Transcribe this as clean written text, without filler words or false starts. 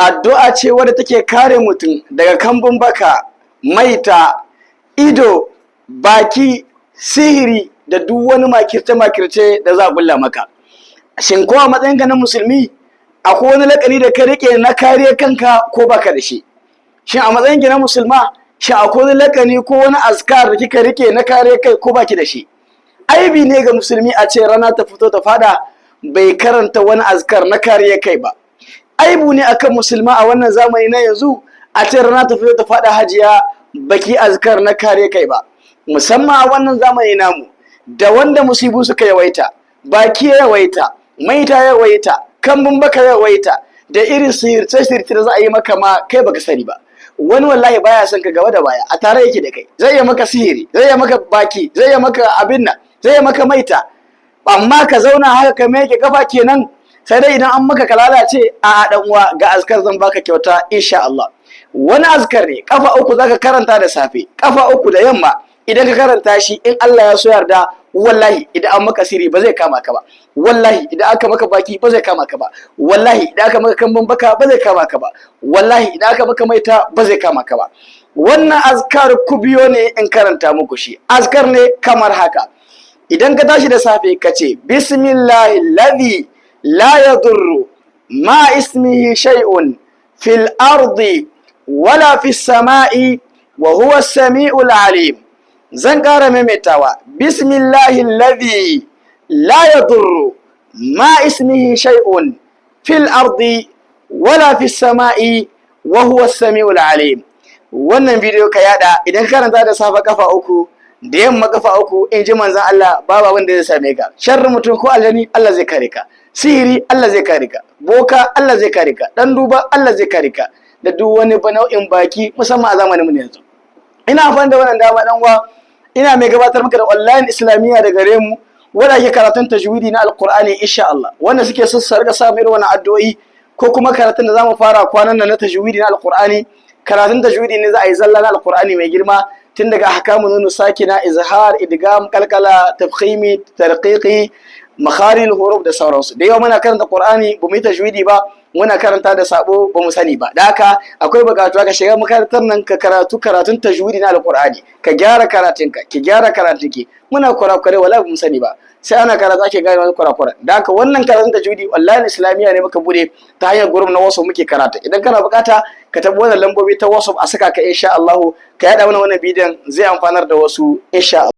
addu'a ce wadda take kare mutum daga kambun baka, maita, ido, baki, sihiri da duk wani makirce-makirce da za a bulla maka. Shin ko a matsayinka na musulmi akwai wani lakani da ka rike na kare kanka ko baka da shi? Shin a matsayinki na musulma shin akwai wani lakani ko wani azkar da kika rike na kare kai ko baki da shi? Aibi ne ga musulmi a ce rana ta fito ta fada bai karanta wani azkar na kare kai ba. Aibu ne akan musulma a wannan zamani na yanzu a ce rana ta fito ta fada hajiya baki azkar na kare kai ba. Musamman a wannan zamani namu da wanda musibu suka yawaita, baki ya yawaita, maita ya yawaita, kambun baka ya yawaita, da irin sirce-sirce da za a yi maka ma kai baka sani ba. Wani wallahi baya son ka gaba da baya, a tare yake da kai. Zai yi maka sihiri, zai yi maka baki, zai yi maka abin nan, zai yi maka maita. Amma ka zauna haka ka meke kafa kenan, sai dai idan an maka ka lalace, a dan uwa ga azkar zan baka kyauta insha Allah. Wani azkar ne kafa uku zaka karanta da safe, kafa uku da yamma. Idan ka karanta shi in Allah ya so yarda wallahi idan an maka siri ba zai kama ka ba, wallahi idan aka maka baki ba zai kama ka ba, wallahi idan aka maka kambun baka ba zai kama ka ba, wallahi idan aka maka maita ba zai kama ka ba. Wannan azkar ku biyo ne in karanta muku shi. Azkar ne kamar haka. Idan ka tashi da safe ka ce bismillahi alladhi la yadurru ma ismihi shay'un fil ardi wala fis sama'i wa huwa as-sami'ul alim. Zan ƙara maimaitawa bismillahi alladhi la yadurru ma ismihi shay'un fil ardi wala fis sama'i wa huwa as-sami'ul alim. Wannan bidiyo ka yada idan karanta da safa kafa uku da yamma kafa uku in ji manzon Allah babu wanda zai same ka. Sharrin mutum ko aljani Allah zai kare ka, sihiri Allah zai kare ka, boka Allah zai kare ka, dan duba Allah zai kare ka da duk wani nau'in baki musamman a zamanin mu yanzu. Ina amfani da wannan dama dan uwa, ina mai gabatar maka da online islamiyya da gare mu wanda ake karatun tajwidi na alqur'ani insha Allah. Wanda suke so su riga samun irin wannan addu'o'i ko kuma karatun da zamu fara kwanan nan na tajwidi na alqur'ani. Karatun tajwidi ne za a yi zalla na alqur'ani mai girma tun daga ahkamu nunu sakina, izhar, idgham, kalkala, tafkhimi, tarqiqi, makharil huruf da sauransu. Da yau muna karanta qur'ani ba mu yi tajwidi ba, muna karanta da sabo ba mu sani ba. Da haka akwai bukatuwa ka shiga makarantar nan ka karatun tajwidi na alqur'ani, ka gyara karatunka, ki gyara karatunki. Muna kurakure wallahi ba mu sani ba, sai ana karatu ake gane wani kurakure. Da haka wannan karatun tajwidi wallahi islamiyya ne muka bude ta hanyar group na WhatsApp muke karata. Idan kana bukata ka tabi wannan lambobi ta WhatsApp a saka ka insha Allah, ka yada mana wannan bidiyon zai amfanar da wasu insha Allah.